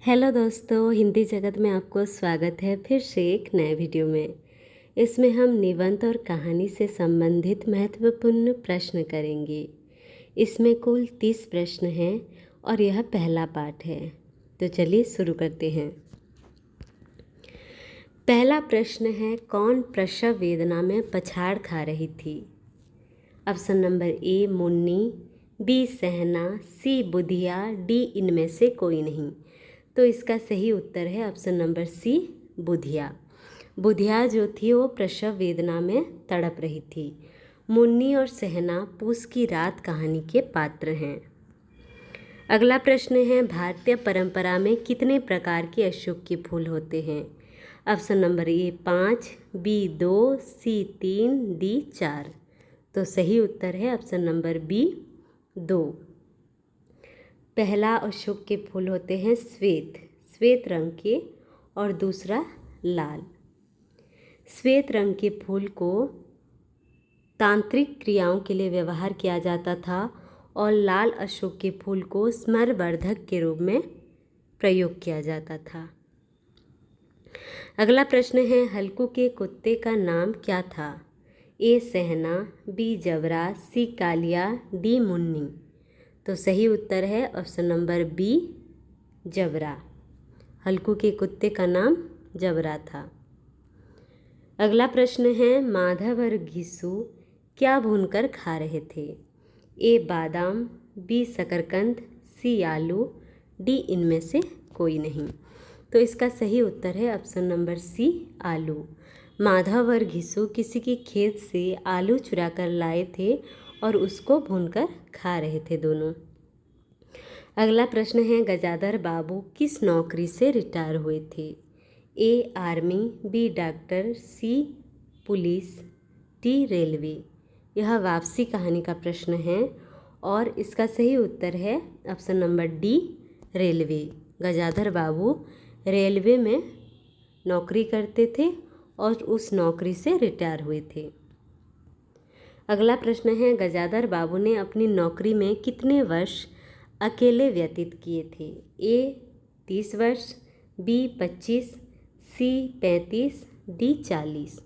Hello दोस्तों, हिंदी जगत में आपको स्वागत है फिर से एक नए वीडियो में। इसमें हम निबंध और कहानी से संबंधित महत्वपूर्ण प्रश्न करेंगे। इसमें कुल 30 प्रश्न हैं और यह पहला पाठ है। तो चलिए शुरू करते हैं। पहला प्रश्न है, कौन प्रसव वेदना में पछाड़ खा रही थी? Option number A Munni, B Sahna, C Budhiya, D इनमें से कोई नहीं। तो इसका सही उत्तर है option number C Budhiya. Budhiya जो थी वो प्रसव वेदना में तड़प रही थी। मुन्नी और सहना पूस की रात कहानी के पात्र हैं। अगला प्रश्न है, भारतीय परंपरा में कितने प्रकार के अशोक के फूल होते हैं? Option number A 5, B 2, C 3, D 4। तो सही उत्तर है ऑप्शन नंबर बी 2। पहला अशोक के फूल होते हैं श्वेत रंग के और दूसरा लाल। श्वेत रंग के फूल को तांत्रिक क्रियाओं के लिए व्यवहार किया जाता था और लाल अशोक के फूल को स्मरवर्धक के रूप में प्रयोग किया जाता था। अगला प्रश्न है, हल्कू के कुत्ते का नाम क्या था? ए सहना, बी जबरा, सी कालिया, डी मुन्नी। तो सही उत्तर है ऑप्शन नंबर बी जबरा। हल्कू के कुत्ते का नाम जबरा था। अगला प्रश्न है, माधव और घिसू क्या भूनकर खा रहे थे? ए बादाम, बी शकरकंद, सी आलू, डी इनमें से कोई नहीं। तो इसका सही उत्तर है ऑप्शन नंबर सी आलू। माधव और घिसू किसी के खेत से आलू चुरा कर लाए थे और उसको भूनकर खा रहे थे दोनों। अगला प्रश्न है, गजाधर बाबू किस नौकरी से रिटायर हुए थे? ए आर्मी, बी डॉक्टर, सी पुलिस, डी रेलवे। यह वापसी कहानी का प्रश्न है और इसका सही उत्तर है option number D railway. Gajadhar Babu railway में नौकरी करते थे और उस नौकरी से रिटायर हुए थे। अगला प्रश्न है, गजाधर बाबू ने अपनी नौकरी में कितने वर्ष अकेले व्यतीत किए थे? ए 30 वर्ष, बी 25, सी 35, डी 40।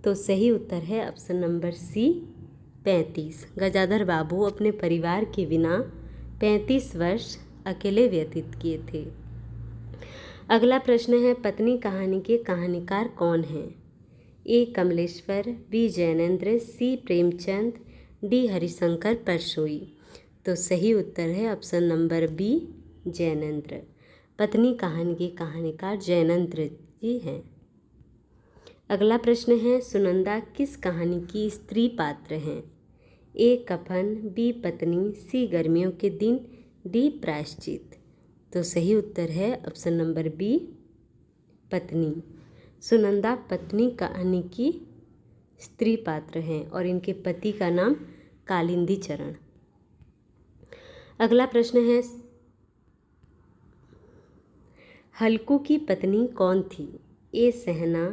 तो सही उत्तर है ऑप्शन नंबर सी 35। गजाधर बाबू अपने परिवार के बिना 35 वर्ष अकेले व्यतीत किए थे। अगला प्रश्न है, पत्नी कहानी के कहानीकार कौन हैं? ए कमलेश्वर, बी जैनेन्द्र, सी प्रेमचंद, डी हरिशंकर परसोई। तो सही उत्तर है ऑप्शन नंबर बी जैनेन्द्र। पत्नी कहानी के कहानीकार जैनेन्द्र जी हैं। अगला प्रश्न है, सुनंदा किस कहानी की स्त्री पात्र हैं? ए कफन, बी पत्नी, सी गर्मियों के दिन, डी प्रायश्चित। तो सही उत्तर है ऑप्शन नंबर बी पत्नी। सुनंदा पत्नी कहानी की स्त्री पात्र हैं और इनके पति का नाम कालिंदी चरण। अगला प्रश्न है, हल्कू की पत्नी कौन थी? ए सहना,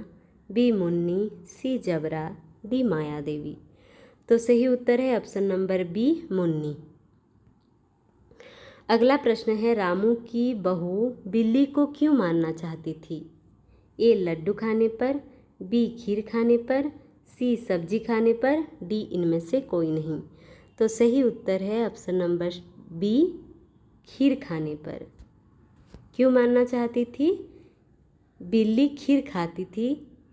बी मुन्नी, सी जबरा, डी माया देवी। तो सही उत्तर है ऑप्शन नंबर बी मुन्नी। अगला प्रश्न है, रामू की बहू बिल्ली को क्यों मारना चाहती थी? ए लड्डू खाने पर, बी खीर खाने पर, सी सब्जी खाने पर, डी इनमें से कोई नहीं। तो सही उत्तर है ऑप्शन नंबर बी खीर खाने पर। क्यों मारना चाहती थी? बिल्ली खीर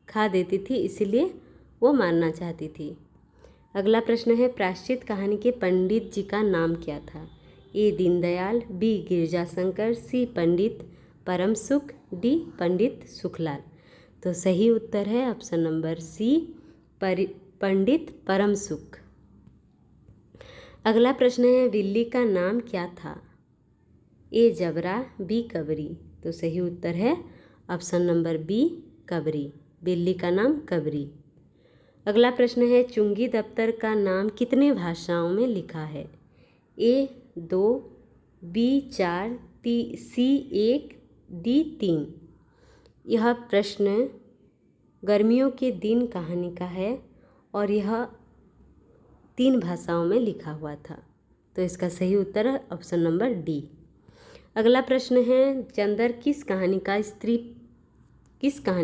खा देती थी, इसलिए वो मारना चाहती थी। अगला प्रश्न है, प्रायश्चित कहानी के पंडित जी का नाम क्या था? ए दीनदयाल, बी गिरजाशंकर, सी पंडित परम सुख, डी पंडित सुखलाल। तो सही उत्तर है ऑप्शन नंबर सी पंडित परम सुख। अगला प्रश्न है, बिल्ली का नाम क्या था? ए जबरा, बी कबरी। तो सही उत्तर है ऑप्शन नंबर बी कबरी। बिल्ली का नाम कबरी। अगला प्रश्न है, चुंगी दफ्तर का नाम कितने भाषाओं में लिखा है? ए 2, बी 4, सी 1, डी 3। यह प्रश्न गर्मियों के दिन कहानी का है और यह 3 भाषाओं में लिखा हुआ था। तो इसका सही उत्तर है ऑप्शन नंबर डी। अगला प्रश्न है, चंदर किस कहानी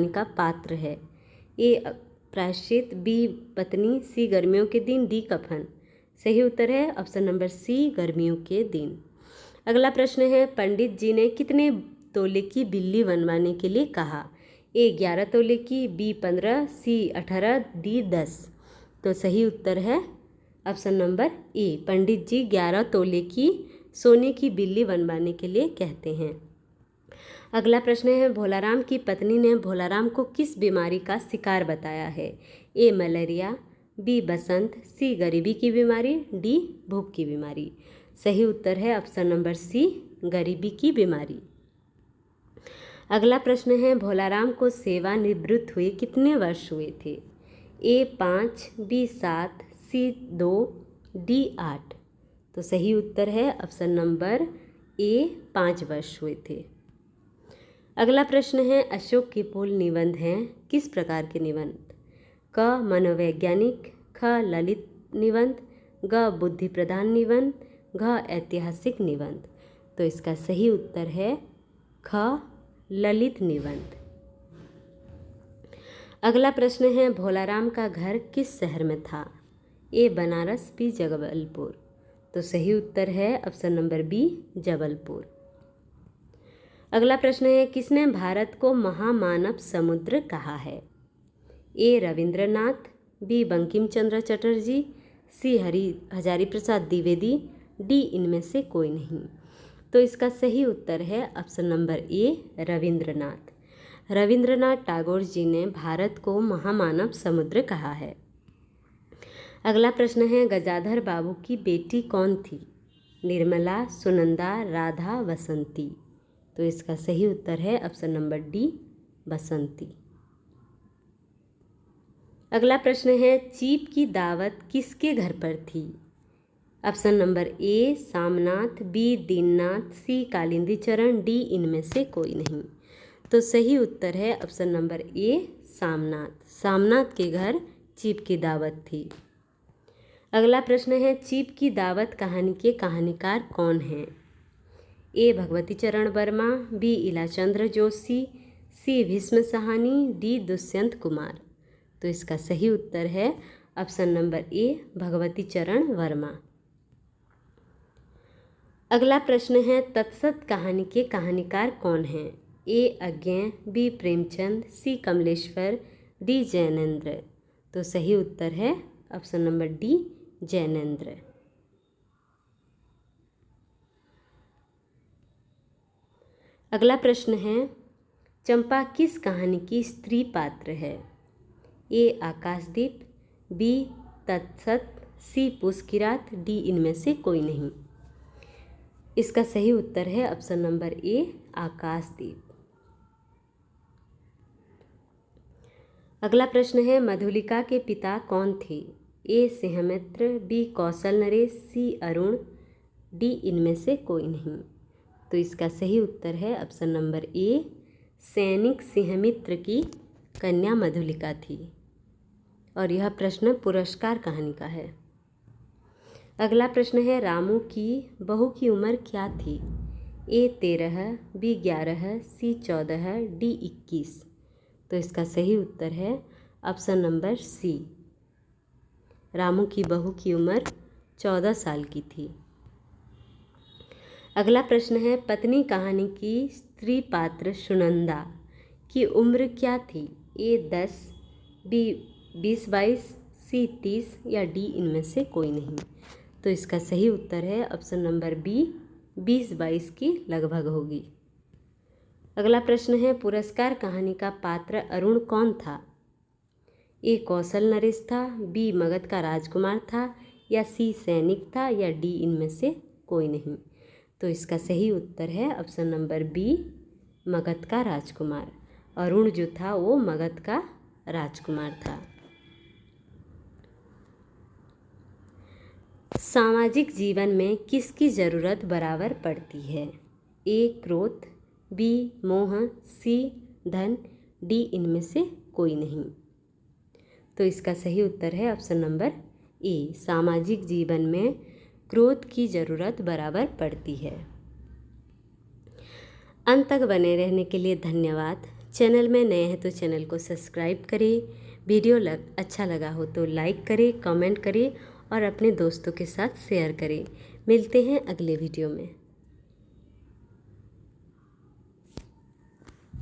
का पात्र है? ए प्रायश्चित, बी पत्नी, सी गर्मियों के दिन, डी कफन। सही उत्तर है ऑप्शन नंबर सी, गर्मियों के दिन। अगला प्रश्न है, पंडित जी ने कितने तोले की बिल्ली बनवाने के लिए कहा? ए 11 तोले की, बी 15, सी 18, डी 10। तो सही उत्तर है ऑप्शन नंबर ए, पंडित जी 11 तोले की सोने की बिल्ली बनवाने के लिए कहते हैं। अगला प्रश्न है, भोलाराम की पत्नी ने भोलाराम को किस बीमारी का शिकार बताया है? ए मलेरिया, बी बसंत, सी गरीबी की बीमारी, डी भूख की बीमारी। सही उत्तर है ऑप्शन नंबर सी, गरीबी की बीमारी। अगला प्रश्न है, भोलाराम को सेवानिवृत्त हुए कितने वर्ष हुए थे? ए 5, बी 7, सी 2, डी 8। तो सही उत्तर है ऑप्शन नंबर ए, 5 वर्ष हुए थे। अगला प्रश्न है, अशोक के पुल निबंध हैं किस प्रकार के निबंध? क मनोवैज्ञानिक, ख ललित निबंध, ग बुद्धि प्रधान निबंध, घ ऐतिहासिक निबंध। तो इसका सही उत्तर है ख ललित निबंध। अगला प्रश्न है, भोलाराम का घर किस शहर में था? ए बनारस, बी जबलपुर। तो सही उत्तर है ऑप्शन नंबर बी, जबलपुर। अगला प्रश्न है, किसने भारत को महामानव समुद्र कहा है? A Rabindranath, B Bankim Chandra Chatterjee, C Hazari Prasad Dwivedi, D इनमें से कोई नहीं। तो इसका सही उत्तर है option number A, Rabindranath. Rabindranath Tagore ji ने भारत को महामानव समुद्र कहा है। अगला प्रश्न है, गजाधर बाबू की बेटी कौन थी? निर्मला, सुनंदा, राधा, बसंती। तो इसका सही उत्तर है ऑप्शन नंबर डी, बसंती। अगला प्रश्न है, चीप की दावत किसके घर पर थी? Option number A Samnath, B Deennath, C Kalindi Charan, D इनमें से कोई नहीं। तो सही उत्तर है option number A, Samnath. Samnath के घर चीप की दावत थी। अगला प्रश्न है, चीप की दावत कहानी के कहानीकार कौन हैं? ए भगवती चरण वर्मा, बी इलाचंद्र जोशी, सी भीष्म साहनी, डी दुष्यंत कुमार। तो इसका सही उत्तर है ऑप्शन नंबर ए, भगवती चरण वर्मा। अगला प्रश्न है, तत्सत कहानी के कहानीकार कौन हैं? ए अज्ञेय, बी प्रेमचंद, सी कमलेश्वर, डी जैनेन्द्र। तो सही उत्तर है ऑप्शन नंबर डी, जैनेन्द्र। अगला प्रश्न है, चंपा किस कहानी की स्त्री पात्र है? ए आकाशदीप, बी तत्सत, सी पुष्किरात, डी इनमें से कोई नहीं। इसका सही उत्तर है ऑप्शन नंबर ए, आकाशदीप। अगला प्रश्न है, मधुलिका के पिता कौन थे? ए सिंहमित्र, बी कौशल नरेश, सी अरुण, डी इनमें से कोई नहीं। तो इसका सही उत्तर है ऑप्शन नंबर ए, सैनिक सिंहमित्र की कन्या मधुलिका थी। और यह प्रश्न पुरस्कार कहानी का है। अगला प्रश्न है, रामू की बहू की उम्र क्या थी? ए 13, बी 11, सी 14, डी 21। तो इसका सही उत्तर है ऑप्शन नंबर सी, रामू की बहू की उम्र 14 साल की थी। अगला प्रश्न है, पत्नी कहानी की स्त्री पात्र सुनंदा की उम्र क्या थी? ए 10, बी 20-22, सी 30 या डी इनमें से कोई नहीं। तो इसका सही उत्तर है ऑप्शन नंबर बी, 20-22 की लगभग होगी। अगला प्रश्न है, पुरस्कार कहानी का पात्र अरुण कौन था? ए कौशल नरेश था, बी मगध का राजकुमार था, या सी सैनिक था, या डी इनमें से कोई नहीं। तो इसका सही उत्तर है ऑप्शन नंबर बी, मगध का राजकुमार। अरुण जो था वो मगध का राजकुमार था। सामाजिक जीवन में किसकी ज़रूरत बराबर पड़ती है? ए क्रोध, बी मोह, सी धन, डी इनमें से कोई नहीं। तो इसका सही उत्तर है ऑप्शन नंबर ए, सामाजिक जीवन में क्रोध की ज़रूरत बराबर पड़ती है। अंत तक बने रहने के लिए धन्यवाद। चैनल में नए हैं तो चैनल को सब्सक्राइब करें। वीडियो अच्छा लगा हो तो लाइक करें, कमेंट करें और अपने दोस्तों के साथ शेयर करें। मिलते हैं अगले वीडियो में।